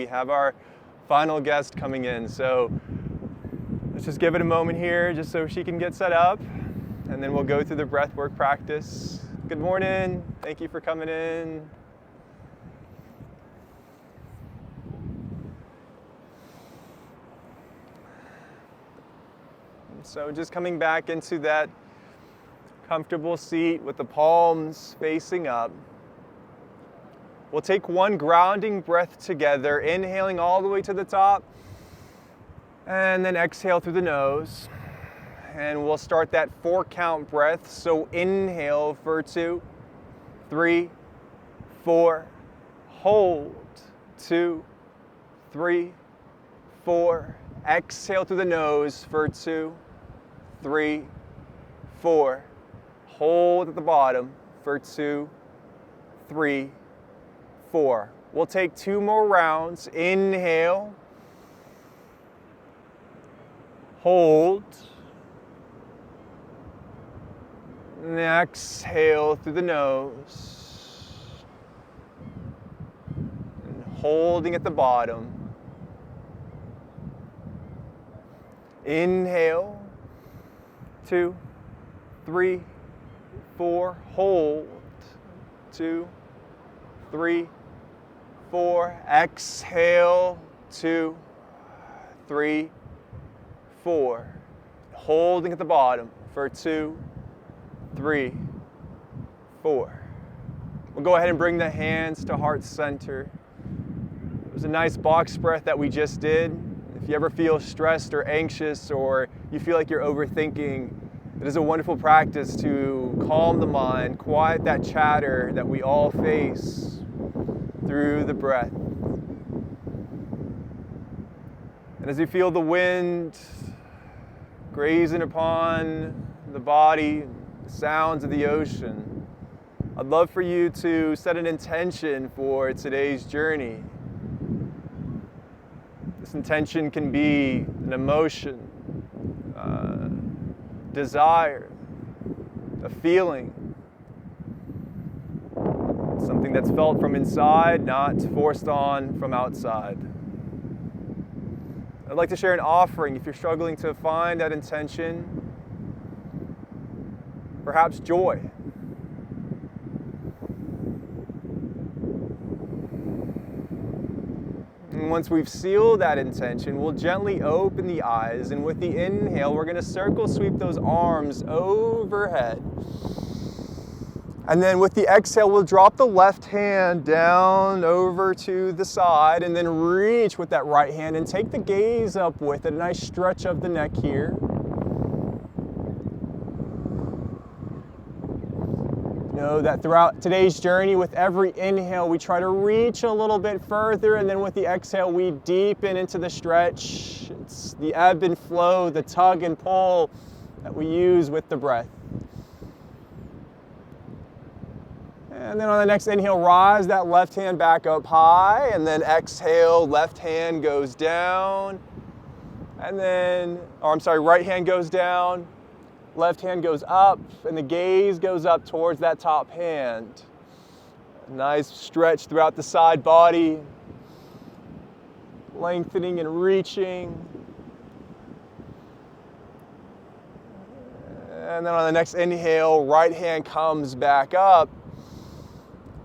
We have our final guest coming in, so let's just give it a moment here just so she can get set up, and then we'll go through the breathwork practice. Good morning. Thank you for coming in. So just coming back into that comfortable seat with the palms facing up. We'll take one grounding breath together, inhaling all the way to the top, and then exhale through the nose. And we'll start that 4-count breath. So inhale for 2, 3, 4, hold, 2, 3, 4. Exhale through the nose for 2, 3, 4. Hold at the bottom for 2, 3, 4. We'll take 2 more rounds. Inhale. Hold. And exhale through the nose. And holding at the bottom. Inhale. 2, 3, 4. Hold. 2, 3, 4. Exhale. 2, 3, 4. Holding at the bottom for 2, 3, 4. We'll go ahead and bring the hands to heart center. It was a nice box breath that we just did. If you ever feel stressed or anxious, or you feel like you're overthinking, it is a wonderful practice to calm the mind, quiet that chatter that we all face through the breath. And as you feel the wind grazing upon the body, the sounds of the ocean, I'd love for you to set an intention for today's journey. This intention can be an emotion, desire, a feeling, something that's felt from inside, not forced on from outside. I'd like to share an offering if you're struggling to find that intention. Perhaps joy. And once we've sealed that intention, we'll gently open the eyes, and with the inhale, we're going to circle sweep those arms overhead. And then with the exhale, we'll drop the left hand down over to the side, and then reach with that right hand and take the gaze up with it. A nice stretch of the neck here. Know that throughout today's journey, with every inhale, we try to reach a little bit further, and then with the exhale, we deepen into the stretch. It's the ebb and flow, the tug and pull that we use with the breath. And then on the next inhale, rise that left hand back up high, and then exhale, left hand goes down, and then, right hand goes down, left hand goes up, and the gaze goes up towards that top hand. Nice stretch throughout the side body, lengthening and reaching. And then on the next inhale, right hand comes back up.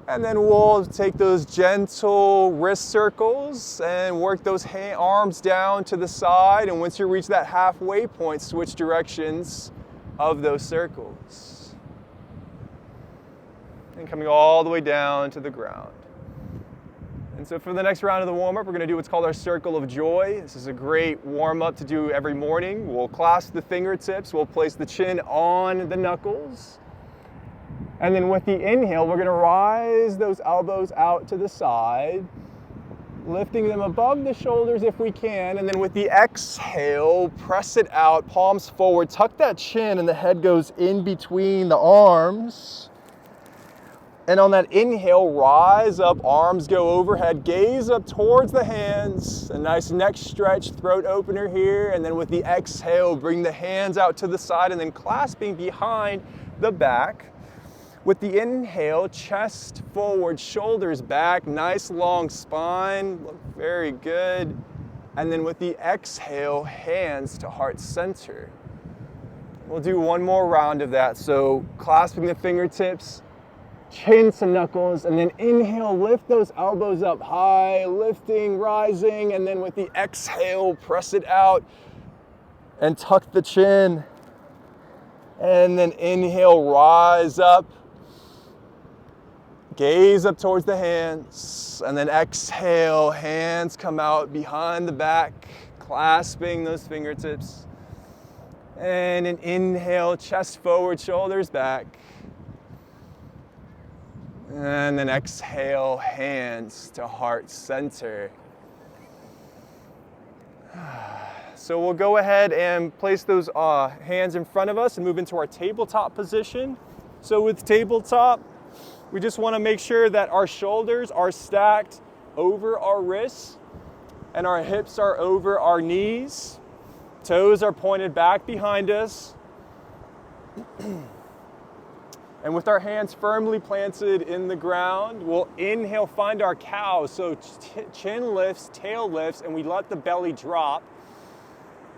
And then we'll take those gentle wrist circles and work those arms down to the side. And once you reach that halfway point, switch directions of those circles. And coming all the way down to the ground. And so for the next round of the warm-up, we're going to do what's called our circle of joy. This is a great warm-up to do every morning. We'll clasp the fingertips. We'll place the chin on the knuckles. And then with the inhale, we're going to rise those elbows out to the side, lifting them above the shoulders if we can. And then with the exhale, press it out, palms forward, tuck that chin, and the head goes in between the arms. And on that inhale, rise up, arms go overhead, gaze up towards the hands, a nice neck stretch, throat opener here. And then with the exhale, bring the hands out to the side and then clasping behind the back. With the inhale, chest forward, shoulders back, nice long spine, look very good. And then with the exhale, hands to heart center. We'll do one more round of that. So clasping the fingertips, chin to knuckles, and then inhale, lift those elbows up high, lifting, rising, and then with the exhale, press it out and tuck the chin. And then inhale, rise up. Gaze up towards the hands, and then exhale, hands come out behind the back, clasping those fingertips. And an inhale, chest forward, shoulders back. And then exhale, hands to heart center. So we'll go ahead and place those hands in front of us and move into our tabletop position. So with tabletop, we just want to make sure that our shoulders are stacked over our wrists and our hips are over our knees. Toes are pointed back behind us. And with our hands firmly planted in the ground, we'll inhale, find our cow. So chin lifts, tail lifts, and we let the belly drop.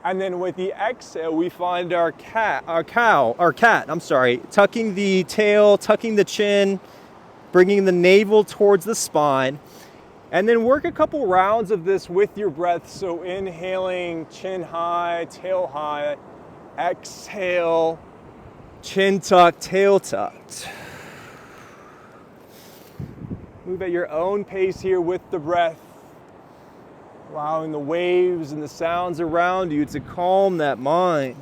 And then with the exhale, we find our cat, tucking the tail, tucking the chin, bringing the navel towards the spine. And then work a couple rounds of this with your breath. So inhaling, chin high, tail high. Exhale, chin tucked, tail tucked. Move at your own pace here with the breath, allowing the waves and the sounds around you to calm that mind.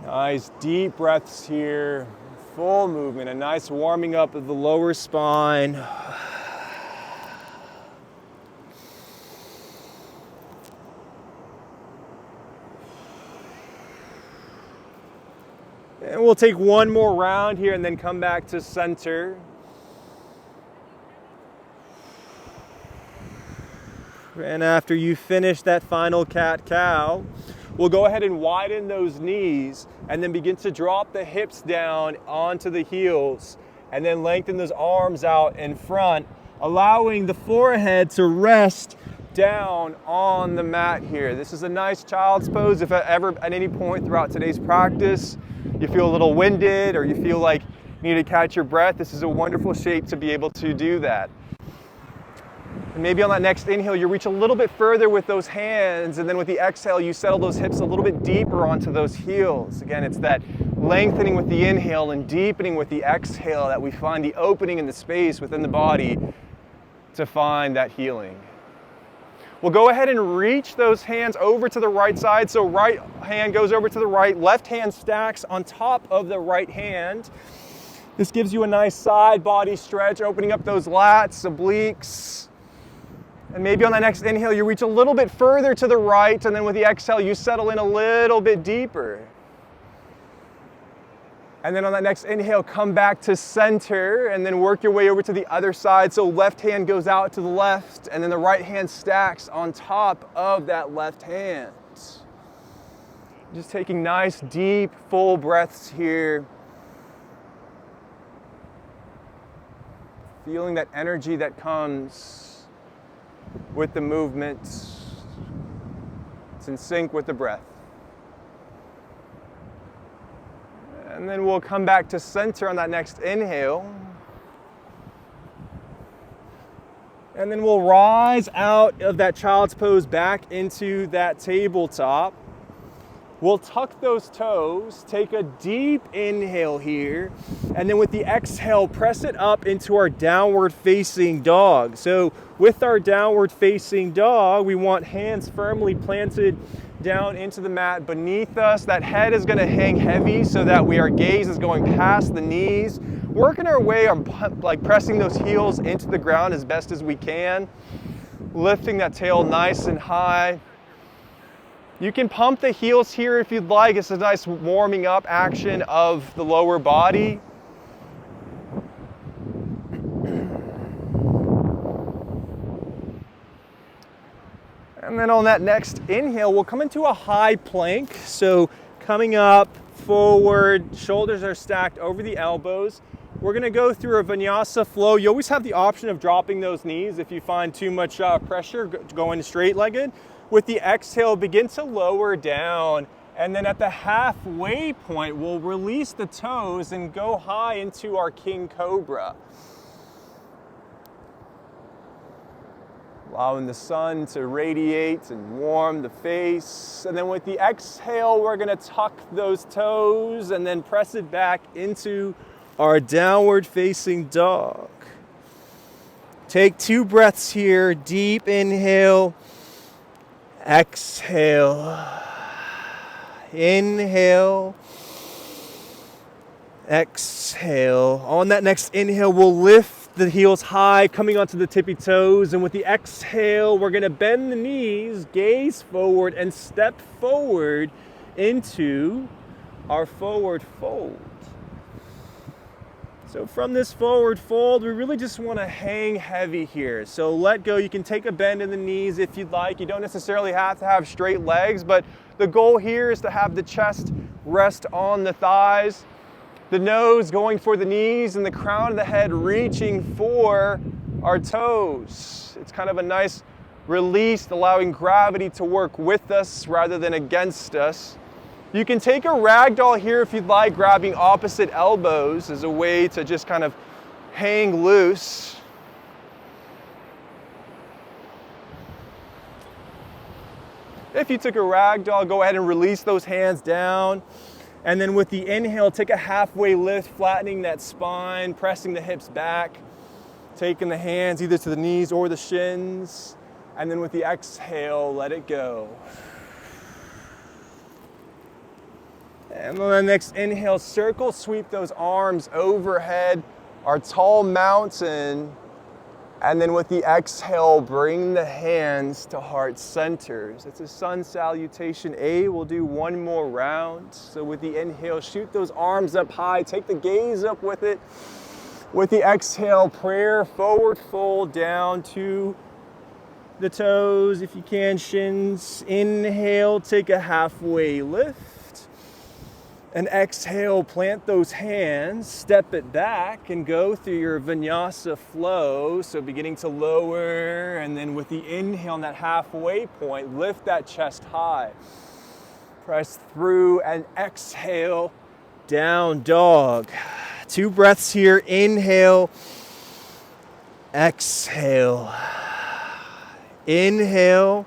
Nice deep breaths here, full movement, a nice warming up of the lower spine. And we'll take one more round here and then come back to center. And after you finish that final cat-cow, we'll go ahead and widen those knees and then begin to drop the hips down onto the heels and then lengthen those arms out in front, allowing the forehead to rest down on the mat here. This is a nice child's pose. If ever at any point throughout today's practice you feel a little winded or you feel like you need to catch your breath, this is a wonderful shape to be able to do that. And maybe on that next inhale, you reach a little bit further with those hands, and then with the exhale, you settle those hips a little bit deeper onto those heels. Again, it's that lengthening with the inhale and deepening with the exhale that we find the opening in the space within the body to find that healing. We'll go ahead and reach those hands over to the right side. So right hand goes over to the right, left hand stacks on top of the right hand. This gives you a nice side body stretch, opening up those lats, obliques. And maybe on that next inhale, you reach a little bit further to the right, and then with the exhale, you settle in a little bit deeper. And then on that next inhale, come back to center, and then work your way over to the other side. So left hand goes out to the left, and then the right hand stacks on top of that left hand. Just taking nice, deep, full breaths here. Feeling that energy that comes with the movement. It's in sync with the breath. And then we'll come back to center on that next inhale. And then we'll rise out of that child's pose back into that tabletop. We'll tuck those toes, take a deep inhale here, and then with the exhale, press it up into our downward facing dog. So with our downward facing dog, we want hands firmly planted down into the mat beneath us. That head is going to hang heavy so that our gaze is going past the knees. Working our way on pressing those heels into the ground as best as we can. Lifting that tail nice and high. You can pump the heels here if you'd like. It's a nice warming up action of the lower body. And then on that next inhale, we'll come into a high plank. So coming up, forward, shoulders are stacked over the elbows. We're gonna go through a vinyasa flow. You always have the option of dropping those knees if you find too much pressure going straight-legged. With the exhale, begin to lower down. And then at the halfway point, we'll release the toes and go high into our King Cobra. Allowing the sun to radiate and warm the face. And then with the exhale, we're gonna tuck those toes and then press it back into our downward facing dog. Take 2 breaths here. Deep inhale, exhale. Inhale, exhale. On that next inhale, we'll lift the heels high, coming onto the tippy toes. And with the exhale, we're gonna bend the knees, gaze forward, and step forward into our forward fold. So from this forward fold, we really just wanna hang heavy here. So let go. You can take a bend in the knees if you'd like. You don't necessarily have to have straight legs, but the goal here is to have the chest rest on the thighs, the nose going for the knees, and the crown of the head reaching for our toes. It's kind of a nice release, allowing gravity to work with us rather than against us. You can take a ragdoll here if you'd like, grabbing opposite elbows as a way to just kind of hang loose. If you took a ragdoll, go ahead and release those hands down. And then with the inhale, take a halfway lift, flattening that spine, pressing the hips back, taking the hands either to the knees or the shins. And then with the exhale, let it go. And on the next inhale, circle sweep those arms overhead, our tall mountain. And then with the exhale, bring the hands to heart centers. It's a sun salutation A. We'll do one more round. So with the inhale, shoot those arms up high. Take the gaze up with it. With the exhale, prayer, forward fold down to the toes. If you can, shins. Inhale, take a halfway lift. And exhale, plant those hands, step it back, and go through your vinyasa flow. So beginning to lower, and then with the inhale on that halfway point, lift that chest high. Press through and exhale, down dog. 2 breaths here, inhale, exhale. Inhale,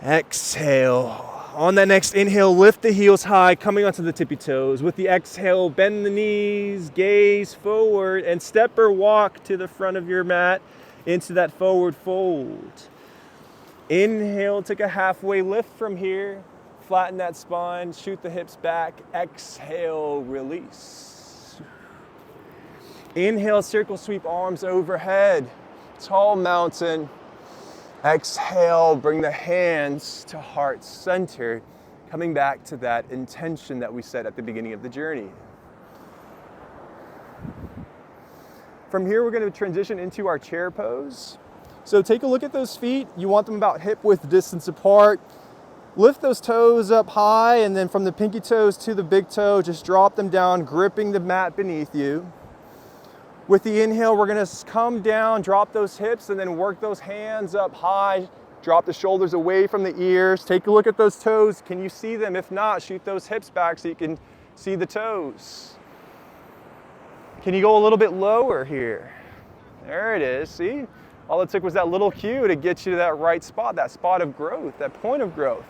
exhale. On that next inhale, lift the heels high, coming onto the tippy toes. With the exhale, bend the knees, gaze forward, and step or walk to the front of your mat into that forward fold. Inhale, take a halfway lift from here. Flatten that spine, shoot the hips back. Exhale, release. Inhale, circle sweep arms overhead. Tall mountain. Exhale, bring the hands to heart center, coming back to that intention that we set at the beginning of the journey. From here, we're going to transition into our chair pose. So take a look at those feet. You want them about hip width distance apart. Lift those toes up high, and then from the pinky toes to the big toe, just drop them down, gripping the mat beneath you. With the inhale, we're gonna come down, drop those hips, and then work those hands up high. Drop the shoulders away from the ears. Take a look at those toes. Can you see them? If not, shoot those hips back so you can see the toes. Can you go a little bit lower here? There it is, see? All it took was that little cue to get you to that right spot, that spot of growth, that point of growth.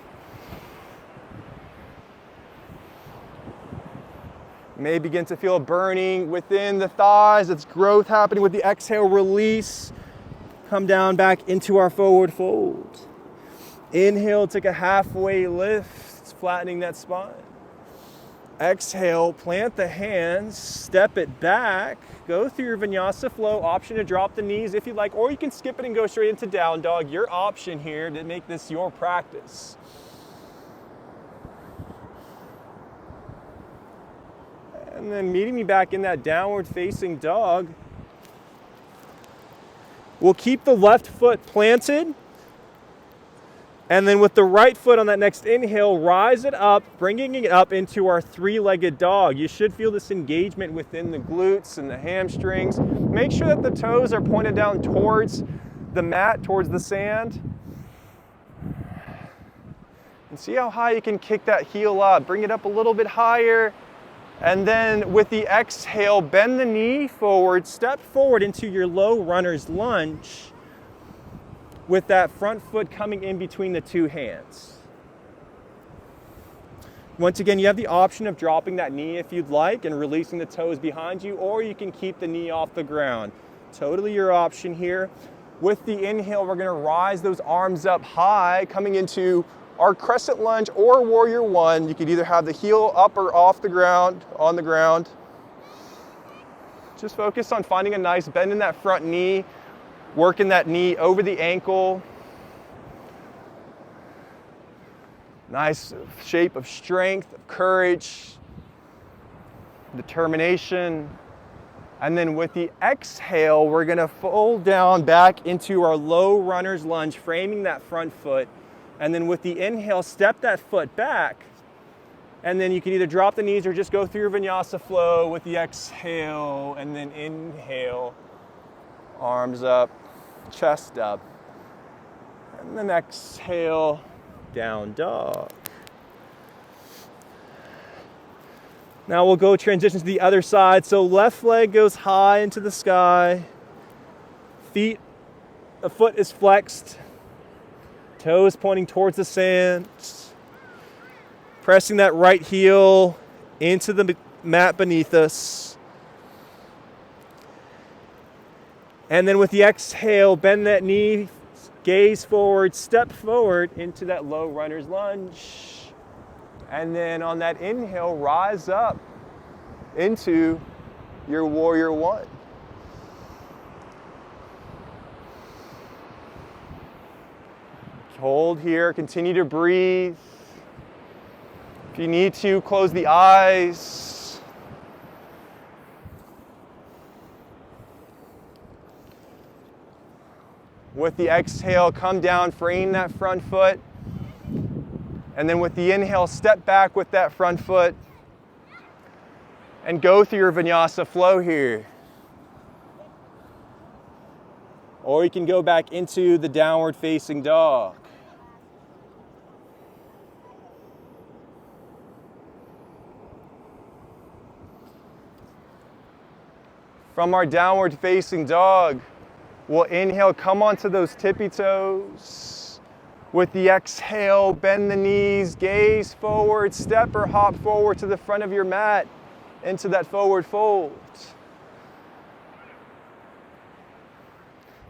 You may begin to feel a burning within the thighs. It's growth happening. With the exhale, release. Come down back into our forward fold. Inhale, take a halfway lift, flattening that spine. Exhale, plant the hands, step it back, go through your vinyasa flow. Option to drop the knees if you'd like, or you can skip it and go straight into down dog. Your option here to make this your practice. And then meeting me back in that downward facing dog. We'll keep the left foot planted. And then with the right foot on that next inhale, rise it up, bringing it up into our three-legged dog. You should feel this engagement within the glutes and the hamstrings. Make sure that the toes are pointed down towards the mat, towards the sand. And see how high you can kick that heel up. Bring it up a little bit higher. And then with the exhale, bend the knee forward, step forward into your low runner's lunge with that front foot coming in between the two hands. Once again, you have the option of dropping that knee if you'd like and releasing the toes behind you, or you can keep the knee off the ground. Totally your option here. With the inhale, we're gonna rise those arms up high, coming into our crescent lunge or warrior one. You could either have the heel up or off the ground, on the ground. Just focus on finding a nice bend in that front knee, working that knee over the ankle. Nice shape of strength, of courage, determination. And then with the exhale, we're gonna fold down back into our low runner's lunge, framing that front foot. And then with the inhale, step that foot back. And then you can either drop the knees or just go through your vinyasa flow with the exhale, and then inhale, arms up, chest up. And then exhale, down dog. Now we'll go transition to the other side. So left leg goes high into the sky. The foot is flexed. Toes pointing towards the sand. Pressing that right heel into the mat beneath us. And then with the exhale, bend that knee, gaze forward, step forward into that low runner's lunge. And then on that inhale, rise up into your warrior one. Hold here, continue to breathe. If you need to, close the eyes. With the exhale, come down, frame that front foot. And then with the inhale, step back with that front foot and go through your vinyasa flow here. Or you can go back into the downward facing dog. From our downward facing dog, we'll inhale, come onto those tippy toes. With the exhale, bend the knees, gaze forward, step or hop forward to the front of your mat into that forward fold.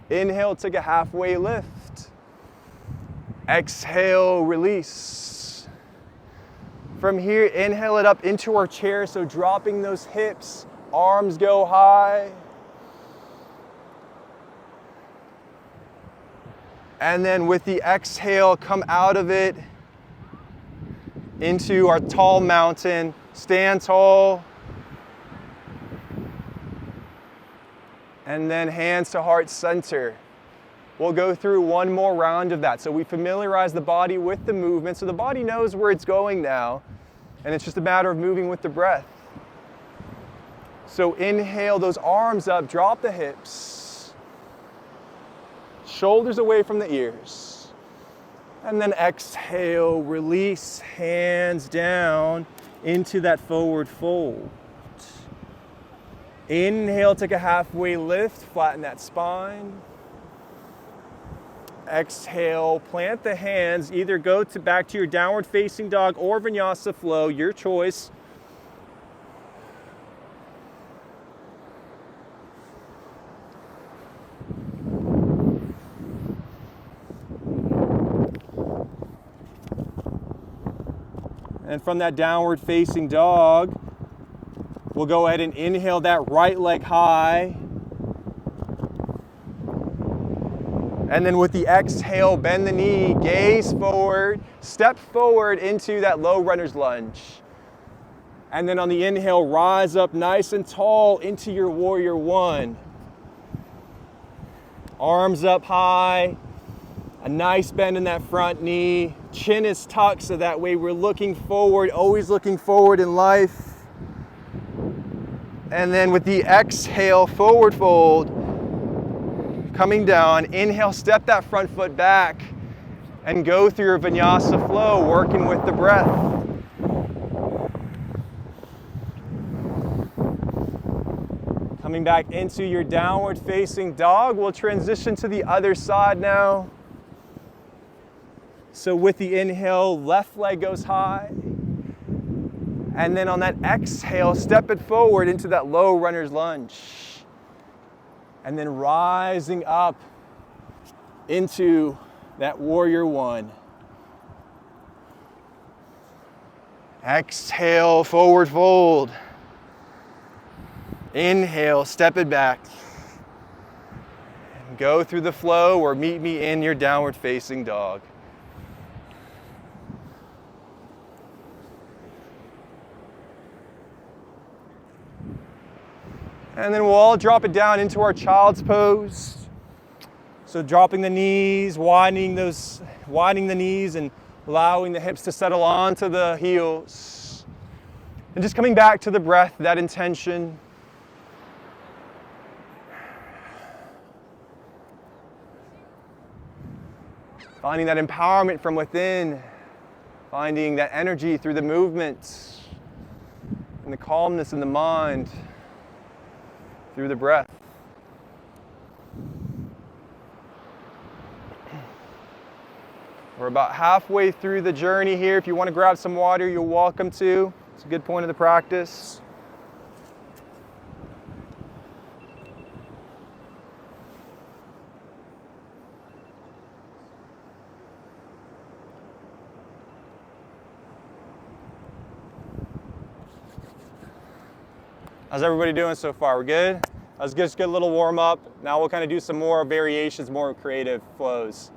Inhale, take a halfway lift. Exhale, release. From here, inhale it up into our chair, so dropping those hips. Arms go high. And then with the exhale, come out of it into our tall mountain. Stand tall. And then hands to heart center. We'll go through one more round of that. So we familiarize the body with the movement, so the body knows where it's going now. And it's just a matter of moving with the breath. So inhale those arms up, drop the hips. Shoulders away from the ears. And then exhale, release, hands down into that forward fold. Inhale, take a halfway lift, flatten that spine. Exhale, plant the hands, either go back to your downward facing dog or vinyasa flow, your choice. And from that downward facing dog, we'll go ahead and inhale that right leg high. And then with the exhale, bend the knee, gaze forward, step forward into that low runner's lunge. And then on the inhale, rise up nice and tall into your warrior one. Arms up high, A nice bend in that front knee. Chin is tucked so that way we're looking forward, always looking forward in life. And then with the exhale, forward fold, coming down. Inhale, step that front foot back and go through your vinyasa flow, working with the breath. Coming back into your downward facing dog, we'll transition to the other side now. So with the inhale, left leg goes high. And then on that exhale, step it forward into that low runner's lunge. And then rising up into that warrior one. Exhale, forward fold. Inhale, step it back. Go through the flow or meet me in your downward facing dog. And then we'll all drop it down into our child's pose. So dropping the knees, widening the knees and allowing the hips to settle onto the heels. And just coming back to the breath, that intention. Finding that empowerment from within. Finding that energy through the movement. And the calmness in the mind. Through the breath. We're about halfway through the journey here. If you want to grab some water, you're welcome to. It's a good point of the practice. How's everybody doing so far? We're good? Let's just get a little warm up. Now we'll kind of do some more variations, more creative flows.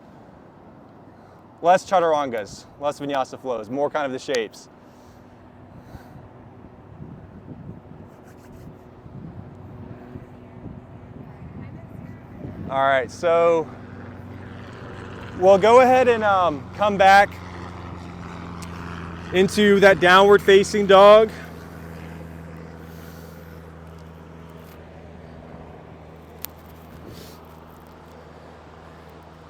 Less chaturangas, less vinyasa flows, more kind of the shapes. All right, so we'll go ahead and come back into that downward facing dog.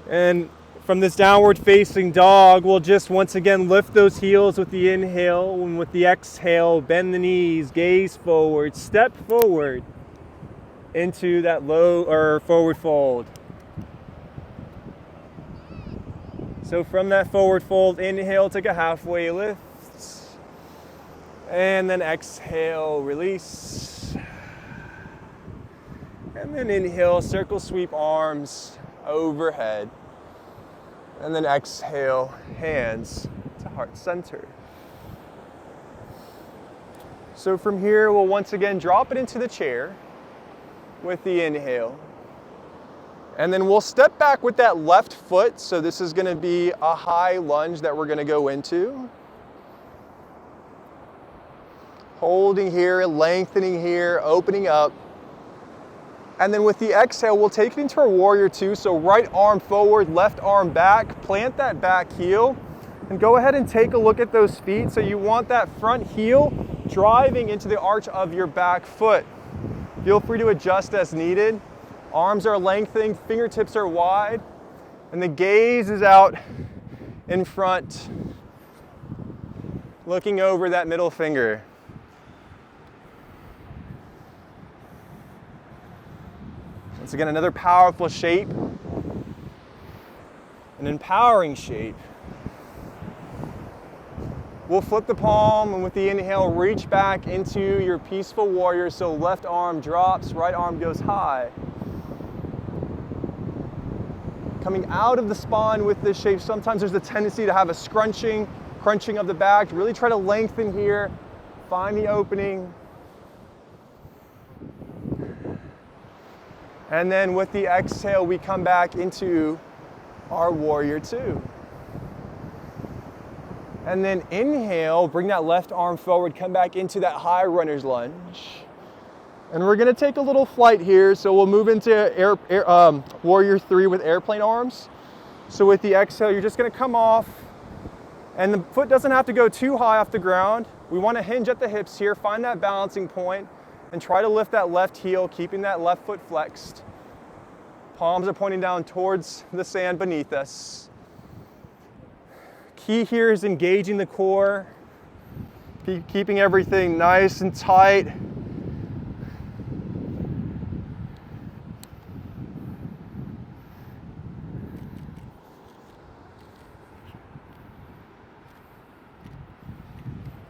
And from this downward facing dog, we'll just once again lift those heels with the inhale, and with the exhale, bend the knees, gaze forward, step forward into that low or forward fold. So from that forward fold, inhale, take a halfway lift, and then exhale, release. And then inhale, circle sweep arms overhead. And then exhale, hands to heart center. So from here, we'll once again drop it into the chair with the inhale. And then we'll step back with that left foot. So this is going to be a high lunge that we're going to go into. Holding here, lengthening here, opening up. And then with the exhale, we'll take it into our warrior two. So right arm forward, left arm back, plant that back heel, and go ahead and take a look at those feet. So you want that front heel driving into the arch of your back foot. Feel free to adjust as needed. Arms are lengthening, fingertips are wide, and the gaze is out in front, looking over that middle finger. Once again, another powerful shape, an empowering shape. We'll flip the palm, and with the inhale, reach back into your peaceful warrior. So left arm drops, right arm goes high. Coming out of the spine with this shape, sometimes there's a tendency to have a crunching of the back. Really try to lengthen here, find the opening. And then with the exhale, we come back into our warrior two. And then inhale, bring that left arm forward, come back into that high runner's lunge. And we're gonna take a little flight here, so we'll move into warrior three with airplane arms. So with the exhale, you're just gonna come off, and the foot doesn't have to go too high off the ground. We wanna hinge at the hips here, find that balancing point, and try to lift that left heel, keeping that left foot flexed. Palms are pointing down towards the sand beneath us. Key here is engaging the core, keeping everything nice and tight.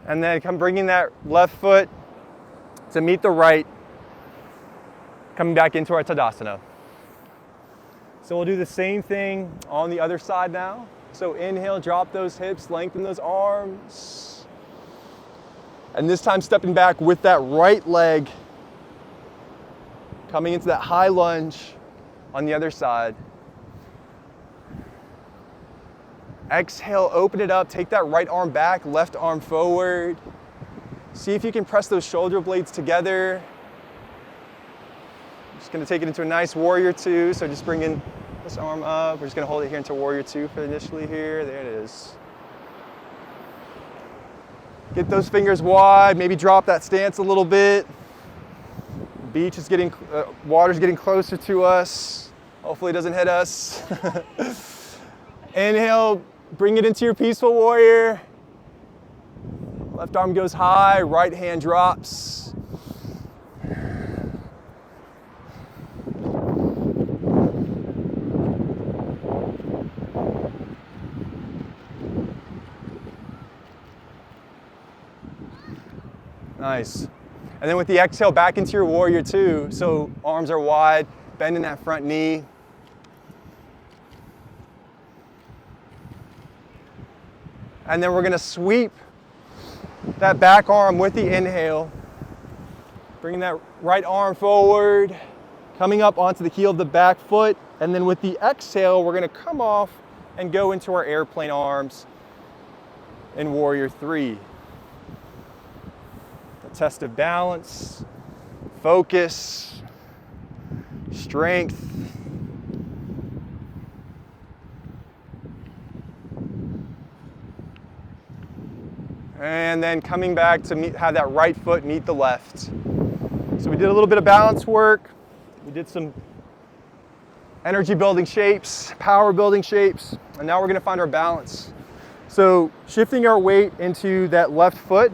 And then come bringing that left foot to meet the right, coming back into our Tadasana. So we'll do the same thing on the other side now. So inhale, drop those hips, lengthen those arms. And this time stepping back with that right leg, coming into that high lunge on the other side. Exhale, open it up, take that right arm back, left arm forward. See if you can press those shoulder blades together. Just gonna take it into a nice warrior two, so just bringing this arm up. We're just gonna hold it here into warrior two for initially here. There it is. Get those fingers wide, maybe drop that stance a little bit. Beach is getting, water's getting closer to us. Hopefully it doesn't hit us. Inhale, bring it into your peaceful warrior. Left arm goes high, right hand drops. Nice. And then with the exhale, back into your warrior two. So arms are wide, bending that front knee. And then we're gonna sweep that back arm with the inhale. Bringing that right arm forward, coming up onto the heel of the back foot. And then with the exhale, we're gonna come off and go into our airplane arms in warrior three. A test of balance, focus, strength. And then coming back to have that right foot meet the left. So we did a little bit of balance work. We did some energy building shapes, power building shapes, and now we're gonna find our balance. So shifting our weight into that left foot,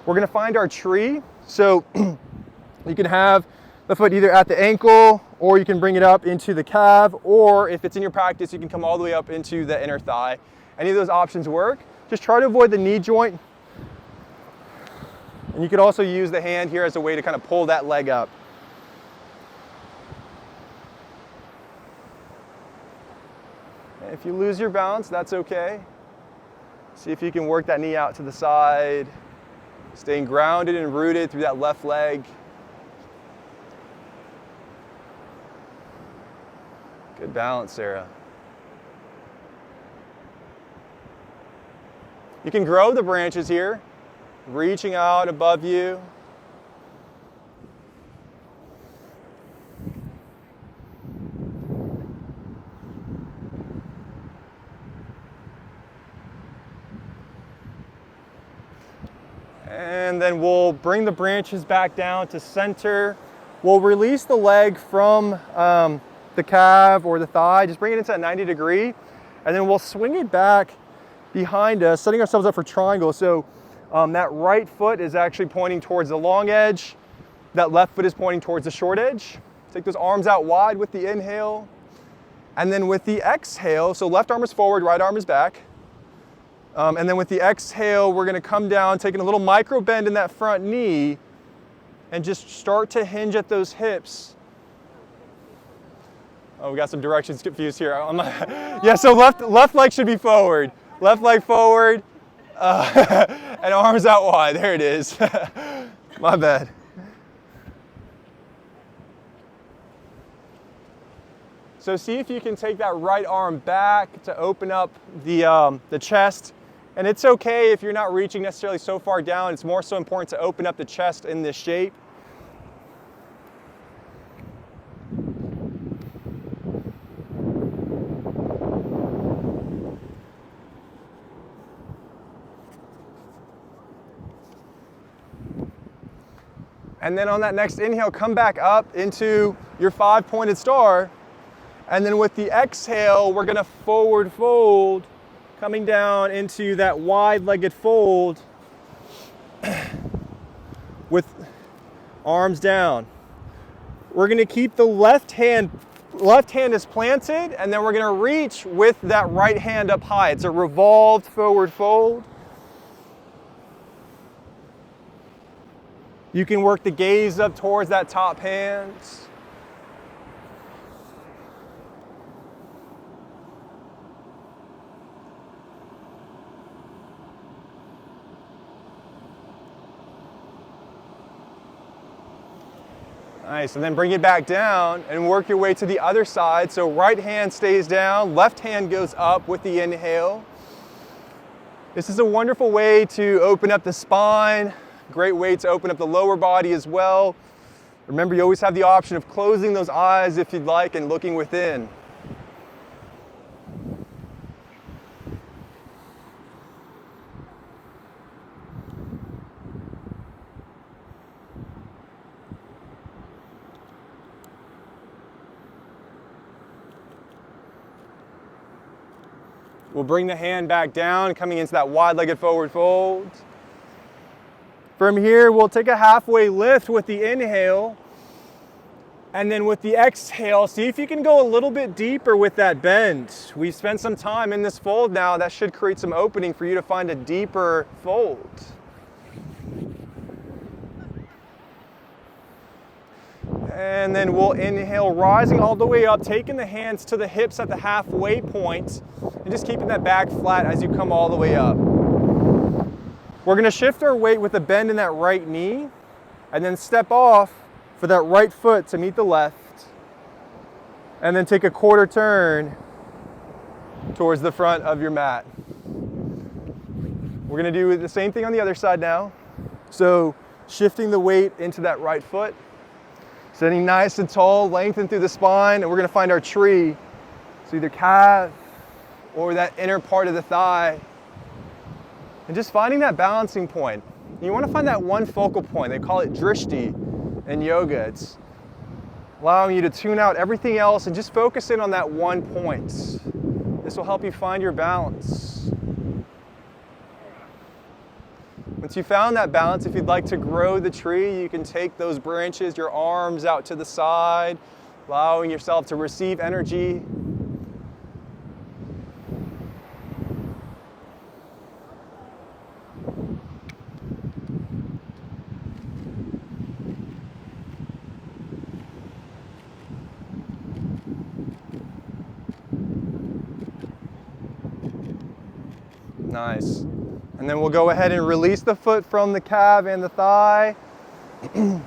we're gonna find our tree. So you can have the foot either at the ankle, or you can bring it up into the calf, or if it's in your practice, you can come all the way up into the inner thigh. Any of those options work. Just try to avoid the knee joint. And you could also use the hand here as a way to kind of pull that leg up. And if you lose your balance, that's okay. See if you can work that knee out to the side, staying grounded and rooted through that left leg. Good balance, Sarah. You can grow the branches here, reaching out above you. And then we'll bring the branches back down to center. We'll release the leg from the calf or the thigh, just bring it into a 90 degree, and then we'll swing it back behind us, setting ourselves up for triangle. So that right foot is actually pointing towards the long edge. That left foot is pointing towards the short edge. Take those arms out wide with the inhale. And then with the exhale, so left arm is forward, right arm is back. And then with the exhale, we're gonna come down, taking a little micro bend in that front knee, and just start to hinge at those hips. Oh, we got some directions confused here. Yeah, so left leg should be forward. Left leg forward, and arms out wide. There it is. My bad. So see if you can take that right arm back to open up the chest. And it's okay if you're not reaching necessarily so far down. It's more so important to open up the chest in this shape. And then on that next inhale, come back up into your 5-pointed star. And then with the exhale, we're gonna forward fold, coming down into that wide-legged fold with arms down. We're gonna keep the left hand is planted, and then we're gonna reach with that right hand up high. It's a revolved forward fold. You can work the gaze up towards that top hand. Nice, and then bring it back down and work your way to the other side. So right hand stays down, left hand goes up with the inhale. This is a wonderful way to open up the spine, great way to open up the lower body as well. Remember, you always have the option of closing those eyes if you'd like and looking within. We'll bring the hand back down, coming into that wide-legged forward fold. From here, we'll take a halfway lift with the inhale. And then with the exhale, see if you can go a little bit deeper with that bend. We've spent some time in this fold now. That should create some opening for you to find a deeper fold. And then we'll inhale, rising all the way up, taking the hands to the hips at the halfway point, and just keeping that back flat as you come all the way up. We're gonna shift our weight with a bend in that right knee, and then step off for that right foot to meet the left, and then take a quarter turn towards the front of your mat. We're gonna do the same thing on the other side now. So shifting the weight into that right foot, sitting nice and tall, lengthen through the spine, and we're gonna find our tree. So either calf or that inner part of the thigh. And just finding that balancing point. You wanna find that one focal point. They call it drishti in yoga. It's allowing you to tune out everything else and just focus in on that one point. This will help you find your balance. Once you found that balance, if you'd like to grow the tree, you can take those branches, your arms out to the side, allowing yourself to receive energy. Nice. And then we'll go ahead and release the foot from the calf and the thigh. And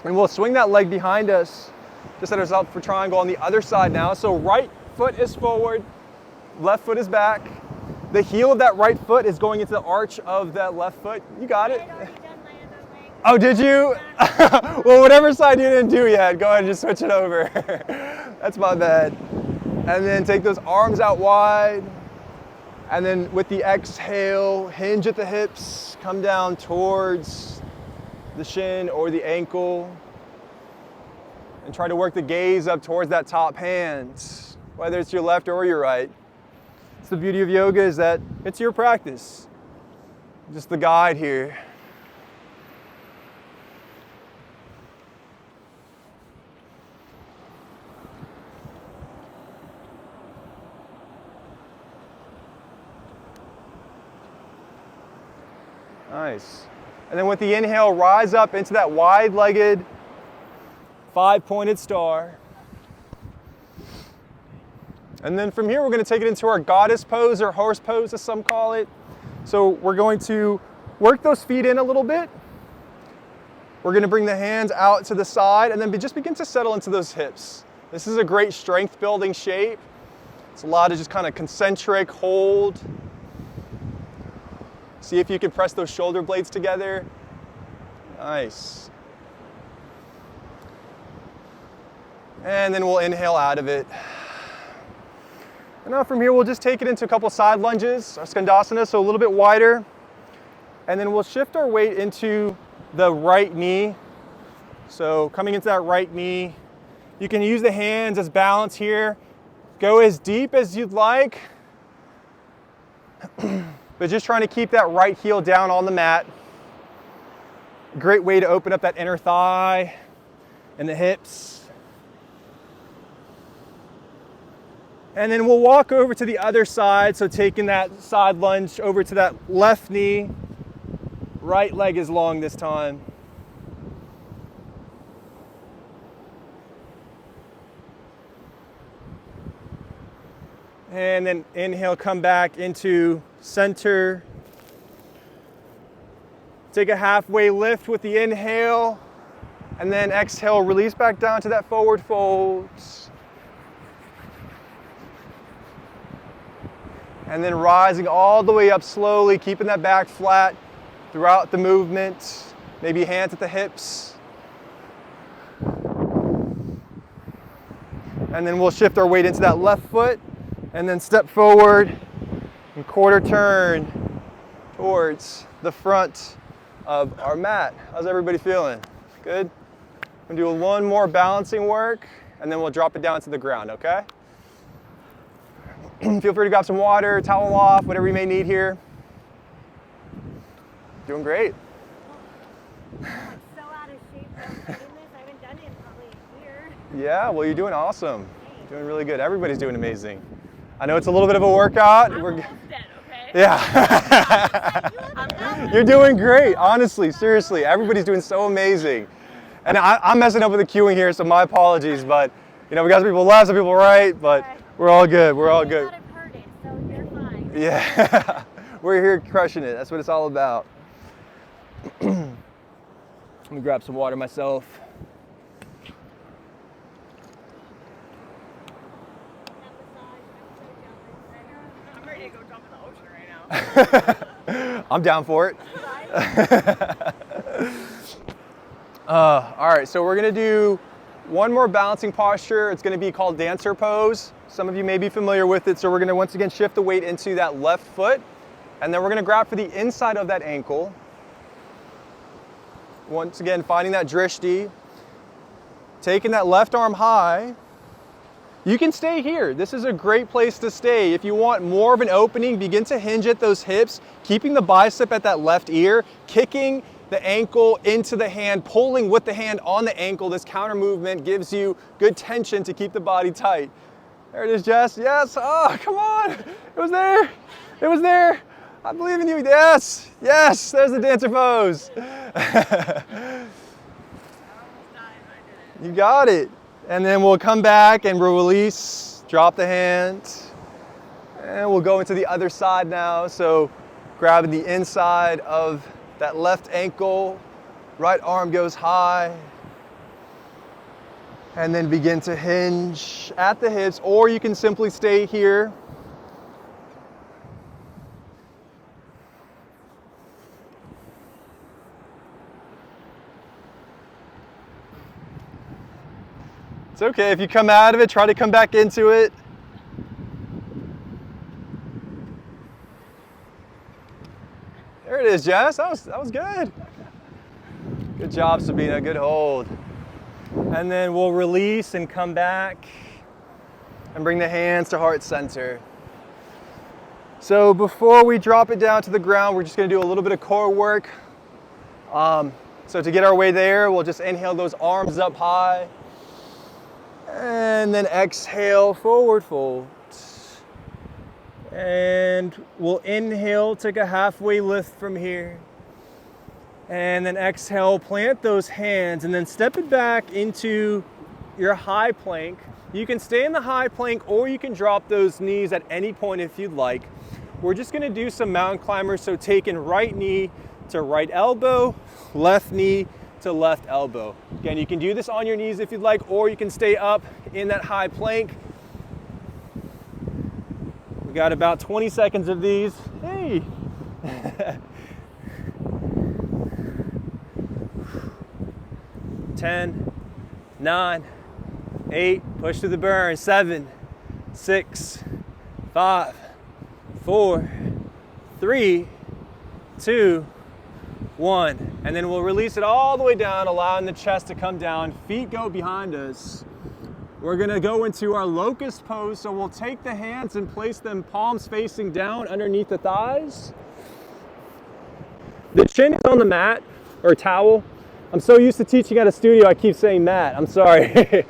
we'll swing that leg behind us. Just set ourselves up for triangle on the other side now. So right foot is forward, left foot is back. The heel of that right foot is going into the arch of that left foot. You got it. Oh, did you? Well, whatever side you didn't do yet, go ahead and just switch it over. That's my bad. And then take those arms out wide. And then with the exhale, hinge at the hips, come down towards the shin or the ankle. And try to work the gaze up towards that top hand, whether it's your left or your right. It's the beauty of yoga is that it's your practice. Just the guide here. Nice. And then with the inhale, rise up into that wide-legged, 5-pointed star. And then from here, we're going to take it into our goddess pose or horse pose, as some call it. So we're going to work those feet in a little bit. We're going to bring the hands out to the side and then just begin to settle into those hips. This is a great strength building shape. It's a lot of just kind of concentric hold. See if you can press those shoulder blades together. Nice. And then we'll inhale out of it. And now from here, we'll just take it into a couple side lunges, our skandasana, so a little bit wider. And then we'll shift our weight into the right knee. So coming into that right knee, you can use the hands as balance here. Go as deep as you'd like, but just trying to keep that right heel down on the mat. Great way to open up that inner thigh and the hips. And then we'll walk over to the other side, so taking that side lunge over to that left knee. Right leg is long this time. And then inhale, come back into center. Take a halfway lift with the inhale, and then exhale, release back down to that forward fold. And then rising all the way up slowly, keeping that back flat throughout the movement. Maybe hands at the hips. And then we'll shift our weight into that left foot, and then step forward and quarter turn towards the front of our mat. How's everybody feeling? Good? We'll do one more balancing work, and then we'll drop it down to the ground, okay? Feel free to grab some water, towel off, whatever you may need here. Doing great. I'm so out of shape from doing this. I haven't done it in probably a year. Yeah, well, you're doing awesome. Doing really good. Everybody's doing amazing. I know it's a little bit of a workout. I'm almost dead, okay? Yeah. You're doing great, honestly, seriously. Everybody's doing so amazing. And I'm messing up with the cueing here, so my apologies, but you know, we got some people left, some people right, but we're all good, we're all good. I've heard it, so you're fine. Yeah, we're here crushing it. That's what it's all about. Let me grab some water myself. I'm ready to go jump in the ocean right now. I'm down for it. All right, so we're gonna do one more balancing posture. It's gonna be called dancer pose. Some of you may be familiar with it, so we're gonna once again shift the weight into that left foot, and then we're gonna grab for the inside of that ankle. Once again, finding that drishti, taking that left arm high. You can stay here. This is a great place to stay. If you want more of an opening, begin to hinge at those hips, keeping the bicep at that left ear, kicking the ankle into the hand, pulling with the hand on the ankle. This counter movement gives you good tension to keep the body tight. There it is, Jess. Yes. Oh, come on. It was there. It was there. I believe in you. Yes. Yes. There's the dancer pose. You got it. And then we'll come back and we'll release, drop the hand, and we'll go into the other side now. So grabbing the inside of that left ankle, right arm goes high, and then begin to hinge at the hips, or you can simply stay here. It's okay, if you come out of it, try to come back into it. There it is, Jess. That was good. Good job, Sabina. Good hold. And then we'll release and come back and bring the hands to heart center. So before we drop it down to the ground, we're just going to do a little bit of core work. So to get our way there, we'll just inhale those arms up high. And then exhale, forward fold. And we'll inhale, take a halfway lift from here. And then exhale, plant those hands, and then step it back into your high plank. You can stay in the high plank, or you can drop those knees at any point if you'd like. We're just gonna do some mountain climbers, so taking right knee to right elbow, left knee to left elbow. Again, you can do this on your knees if you'd like, or you can stay up in that high plank. We got about 20 seconds of these. Hey. 10, 9, 8, push to the burn. 7, 6, 5, 4, 3, 2, 1. And then we'll release it all the way down, allowing the chest to come down. Feet go behind us. We're gonna go into our locust pose. So we'll take the hands and place them palms facing down underneath the thighs. The chin is on the mat or towel. I'm so used to teaching at a studio, I keep saying mat. I'm sorry.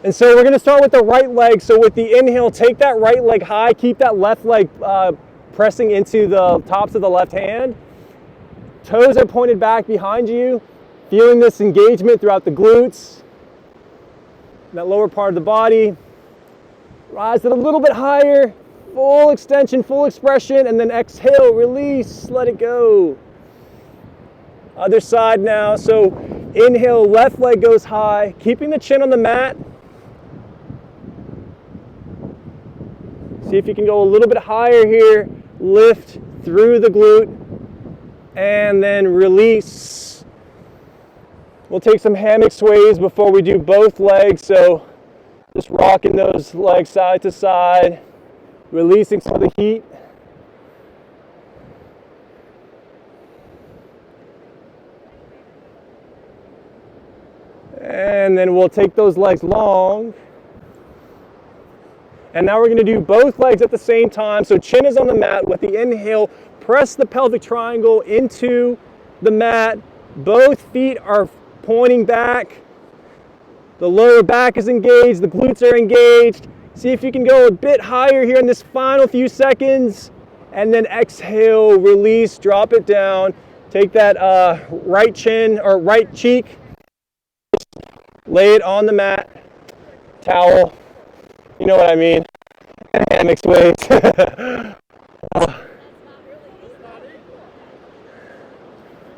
And so we're gonna start with the right leg. So with the inhale, take that right leg high, keep that left leg pressing into the tops of the left hand. Toes are pointed back behind you, feeling this engagement throughout the glutes, that lower part of the body. Rise it a little bit higher, full extension, full expression, and then exhale, release, let it go. Other side now, so inhale, left leg goes high, keeping the chin on the mat. See if you can go a little bit higher here. Lift through the glute and then release. We'll take some hammock sways before we do both legs. So just rocking those legs side to side, releasing some of the heat. And then we'll take those legs long. And now we're going to do both legs at the same time. So chin is on the mat. With the inhale, press the pelvic triangle into the mat. Both feet are pointing back. The lower back is engaged. The glutes are engaged. See if you can go a bit higher here in this final few seconds. And then exhale, release, drop it down. Take that right chin or right cheek. Lay it on the mat. Towel. You know what I mean? Hammock sways.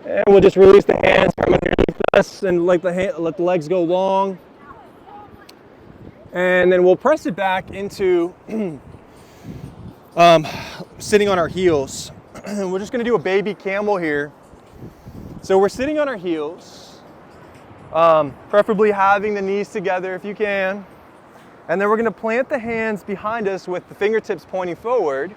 And we'll just release the hands from underneath us and let the legs go long. And then we'll press it back into sitting on our heels. We're just going to do a baby camel here. So we're sitting on our heels, preferably having the knees together if you can. And then we're going to plant the hands behind us with the fingertips pointing forward.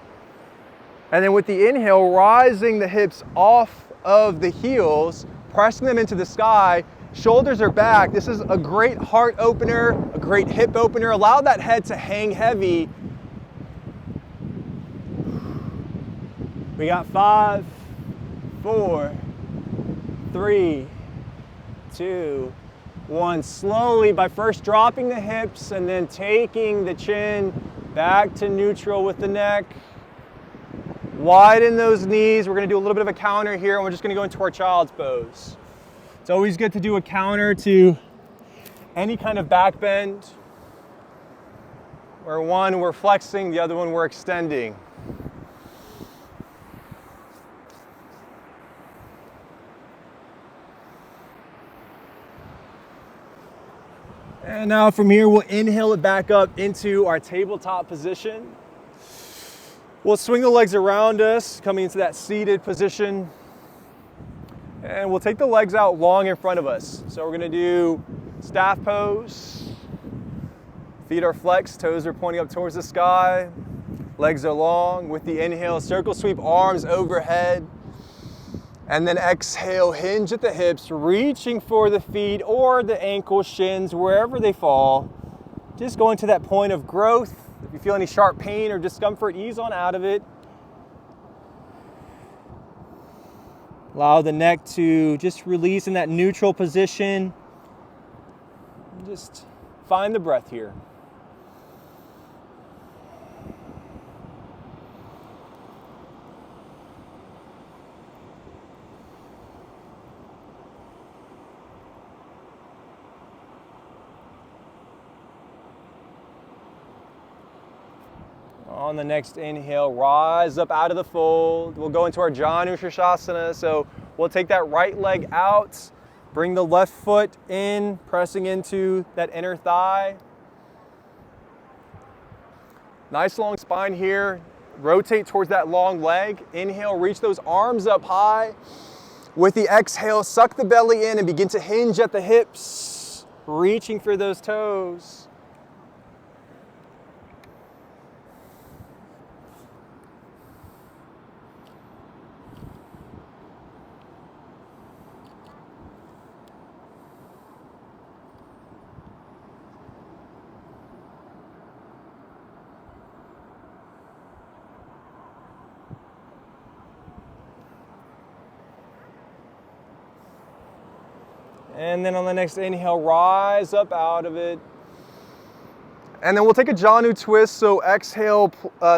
And then with the inhale, rising the hips off of the heels, pressing them into the sky. Shoulders are back. This is a great heart opener, a great hip opener. Allow that head to hang heavy. We got 5, 4, 3, 2, 1. Slowly, by first dropping the hips and then taking the chin back to neutral with the neck. Widen those knees. We're going to do a little bit of a counter here, and we're just going to go into our child's pose. It's always good to do a counter to any kind of back bend, where one we're flexing, the other one we're extending. And now from here, we'll inhale it back up into our tabletop position. We'll swing the legs around us, coming into that seated position. And we'll take the legs out long in front of us. So we're gonna do staff pose. Feet are flexed, toes are pointing up towards the sky. Legs are long. With the inhale, circle sweep, arms overhead. And then exhale, hinge at the hips, reaching for the feet or the ankles, shins, wherever they fall. Just going to that point of growth. If you feel any sharp pain or discomfort, ease on out of it. Allow the neck to just release in that neutral position. Just find the breath here. On the next inhale, rise up out of the fold. We'll go into our Janu Shirshasana. So we'll take that right leg out, bring the left foot in, pressing into that inner thigh. Nice long spine here. Rotate towards that long leg. Inhale, reach those arms up high. With the exhale, suck the belly in and begin to hinge at the hips, reaching for those toes. And then on the next inhale, rise up out of it. And then we'll take a Janu twist. So exhale,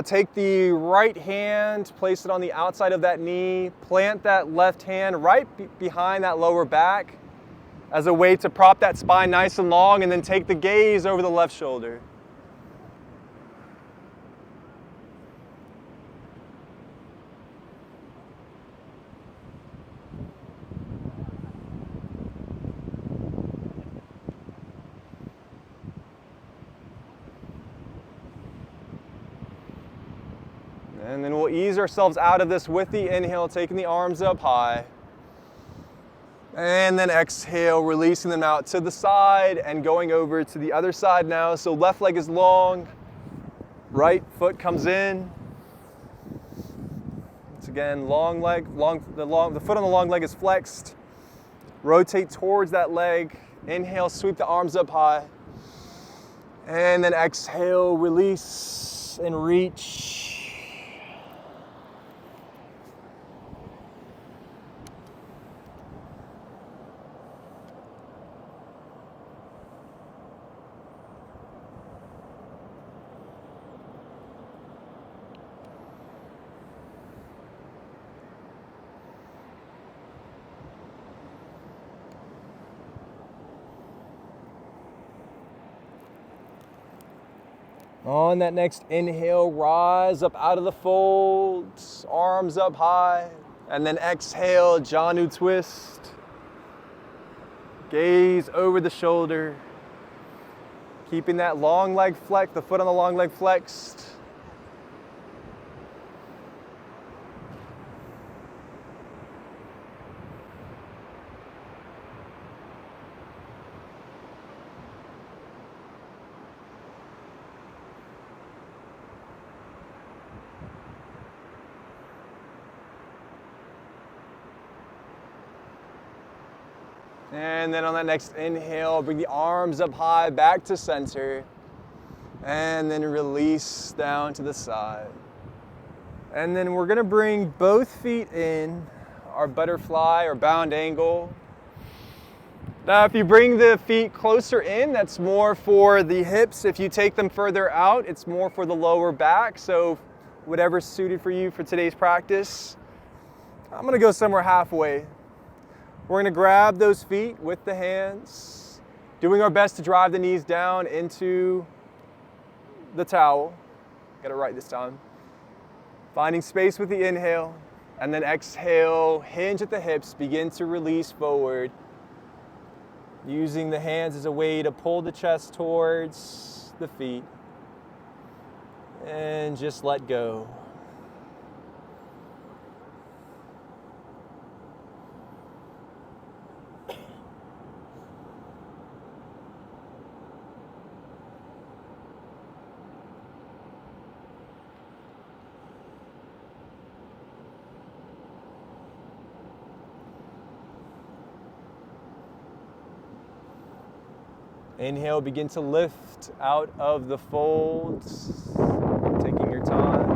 take the right hand, place it on the outside of that knee, plant that left hand right behind that lower back as a way to prop that spine nice and long, and then take the gaze over the left shoulder. And then we'll ease ourselves out of this with the inhale, taking the arms up high. And then exhale, releasing them out to the side and going over to the other side now. So left leg is long, right foot comes in. Once again, long leg, the foot on the long leg is flexed. Rotate towards that leg. Inhale, sweep the arms up high. And then exhale, release and reach. On that next inhale, rise up out of the folds, arms up high, and then exhale, Janu twist. Gaze over the shoulder, keeping that long leg flexed, the foot on the long leg flexed. And then on that next inhale, bring the arms up high, back to center. And then release down to the side. And then we're gonna bring both feet in, our butterfly or bound angle. Now if you bring the feet closer in, that's more for the hips. If you take them further out, it's more for the lower back. So whatever's suited for you for today's practice. I'm gonna go somewhere halfway. We're going to grab those feet with the hands, doing our best to drive the knees down into the towel. Got it right this time. Finding space with the inhale, and then exhale, hinge at the hips, begin to release forward. Using the hands as a way to pull the chest towards the feet. And just let go. Inhale, begin to lift out of the folds, taking your time.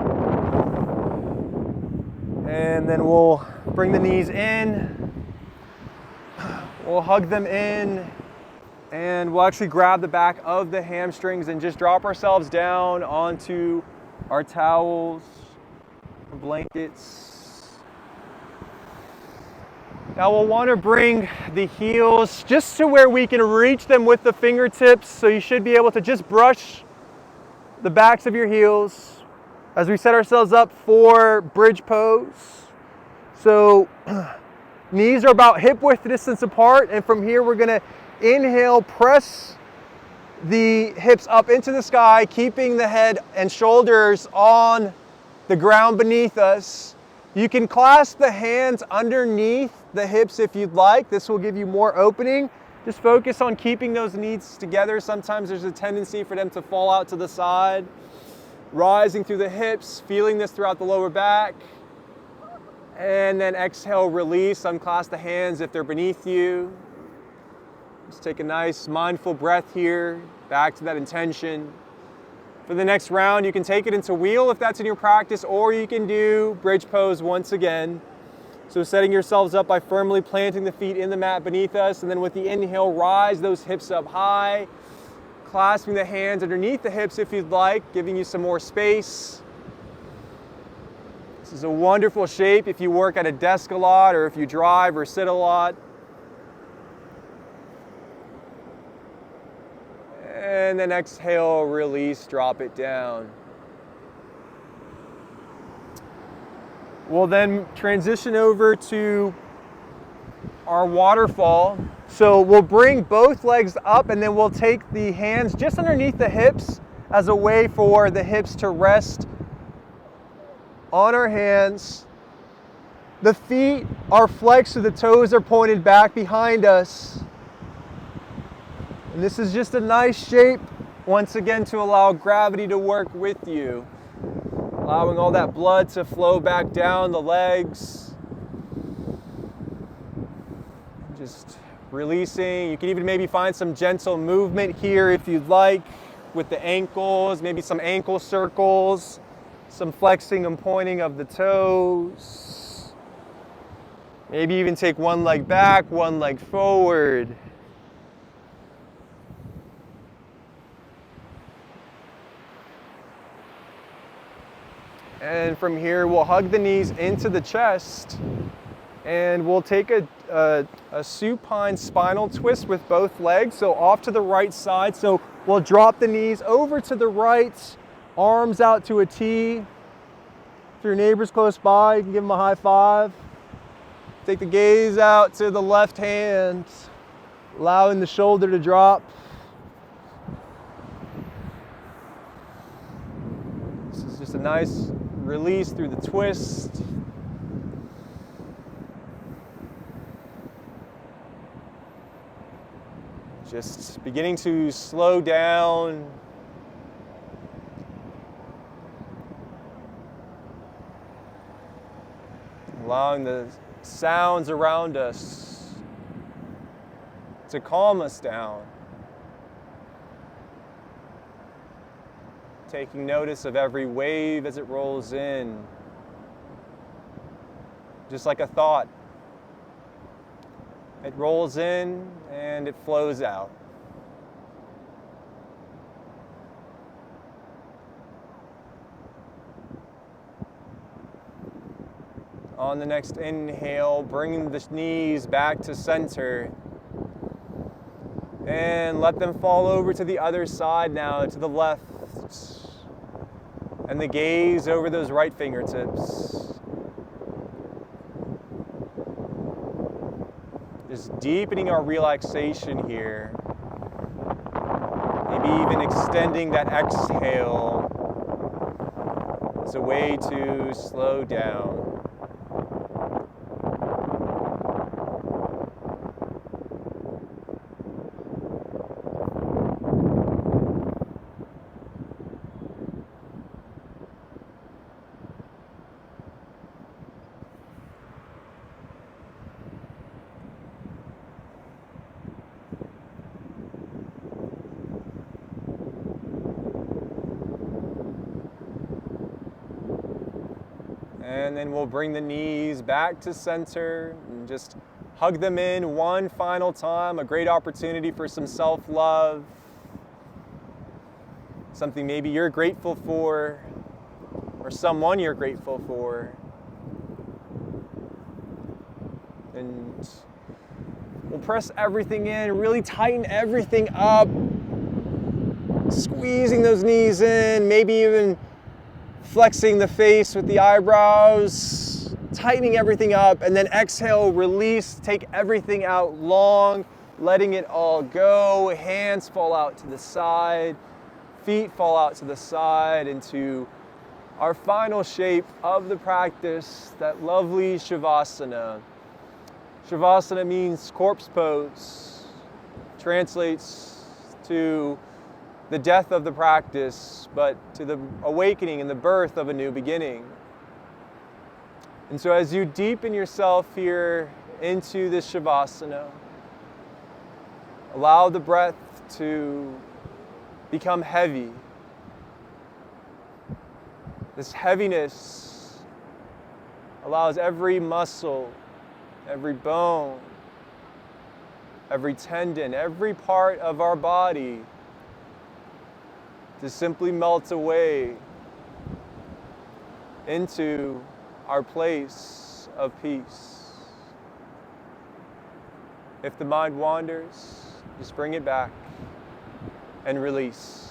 And then we'll bring the knees in. We'll hug them in. And we'll actually grab the back of the hamstrings and just drop ourselves down onto our towels, or blankets. Now we'll want to bring the heels just to where we can reach them with the fingertips. So you should be able to just brush the backs of your heels as we set ourselves up for bridge pose. So knees are about hip width distance apart, and from here we're going to inhale, press the hips up into the sky, keeping the head and shoulders on the ground beneath us. You can clasp the hands underneath the hips if you'd like. This will give you more opening. Just focus on keeping those knees together. Sometimes there's a tendency for them to fall out to the side. Rising through the hips, feeling this throughout the lower back. And then exhale, release, unclasp the hands if they're beneath you. Just take a nice mindful breath here, back to that intention. For the next round, you can take it into wheel if that's in your practice, or you can do bridge pose once again. So setting yourselves up by firmly planting the feet in the mat beneath us, and then with the inhale, rise those hips up high, clasping the hands underneath the hips if you'd like, giving you some more space. This is a wonderful shape if you work at a desk a lot or if you drive or sit a lot. And then exhale, release, drop it down. We'll then transition over to our waterfall. So we'll bring both legs up and then we'll take the hands just underneath the hips as a way for the hips to rest on our hands. The feet are flexed so the toes are pointed back behind us. And this is just a nice shape, once again, to allow gravity to work with you. Allowing all that blood to flow back down the legs. Just releasing. You can even maybe find some gentle movement here if you'd like with the ankles, maybe some ankle circles, some flexing and pointing of the toes. Maybe even take one leg back, one leg forward. And from here, we'll hug the knees into the chest, and we'll take a supine spinal twist with both legs, so off to the right side. So we'll drop the knees over to the right, arms out to a T. If your neighbor's close by, you can give them a high five. Take the gaze out to the left hand, allowing the shoulder to drop. This is just a nice release through the twist. Just beginning to slow down. Allowing the sounds around us to calm us down. Taking notice of every wave as it rolls in. Just like a thought. It rolls in and it flows out. On the next inhale, bring the knees back to center. And let them fall over to the other side now, to the left. And the gaze over those right fingertips. Just deepening our relaxation here. Maybe even extending that exhale as a way to slow down. And then we'll bring the knees back to center and just hug them in one final time. A great opportunity for some self-love. Something maybe you're grateful for, or someone you're grateful for. And we'll press everything in, really tighten everything up. Squeezing those knees in, maybe even flexing the face with the eyebrows, tightening everything up, and then exhale, release, take everything out long, letting it all go. Hands fall out to the side, feet fall out to the side into our final shape of the practice, that lovely shavasana. Shavasana means corpse pose, translates to the death of the practice, but to the awakening and the birth of a new beginning. And so as you deepen yourself here into this shavasana, allow the breath to become heavy. This heaviness allows every muscle, every bone, every tendon, every part of our body to simply melt away into our place of peace. If the mind wanders, just bring it back and release.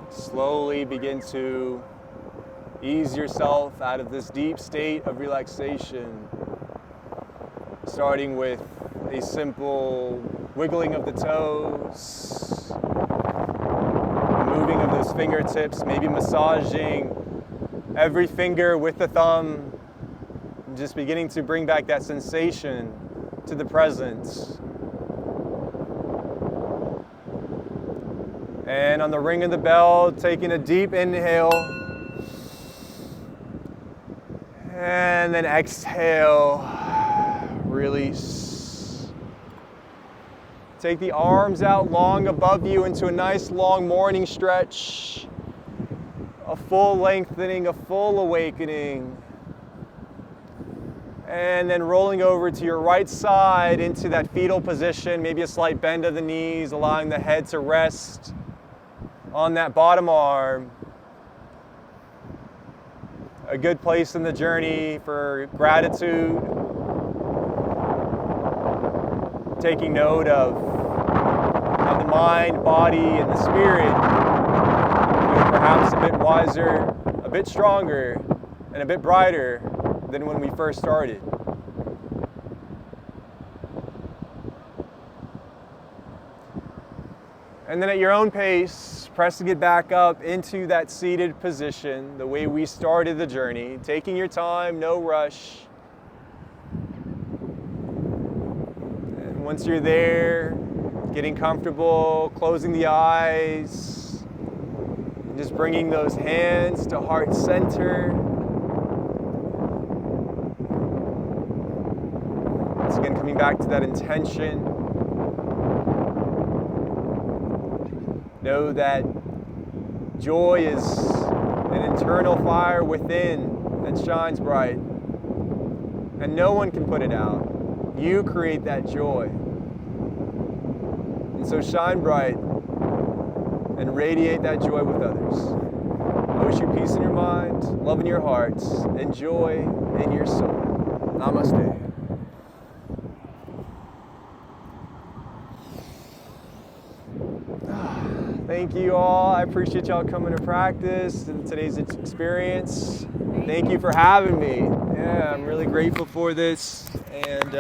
Slowly begin to ease yourself out of this deep state of relaxation, starting with a simple wiggling of the toes, moving of those fingertips, maybe massaging every finger with the thumb, just beginning to bring back that sensation to the present. And on the ring of the bell, taking a deep inhale. And then exhale, release. Take the arms out long above you into a nice long morning stretch. A full lengthening, a full awakening. And then rolling over to your right side into that fetal position, maybe a slight bend of the knees, allowing the head to rest on that bottom arm. A good place in the journey for gratitude. Taking note of how the mind, body, and the spirit feel perhaps a bit wiser, a bit stronger, and a bit brighter than when we first started. And then at your own pace, pressing it back up into that seated position, the way we started the journey, taking your time, no rush. And once you're there, getting comfortable, closing the eyes, and just bringing those hands to heart center. Once again, coming back to that intention. Know that joy is an internal fire within that shines bright, and no one can put it out. You create that joy. And so shine bright and radiate that joy with others. I wish you peace in your mind, love in your heart, and joy in your soul. Namaste. Thank you all. I appreciate y'all coming to practice and today's experience. Thank you for having me. Yeah, I'm really grateful for this. And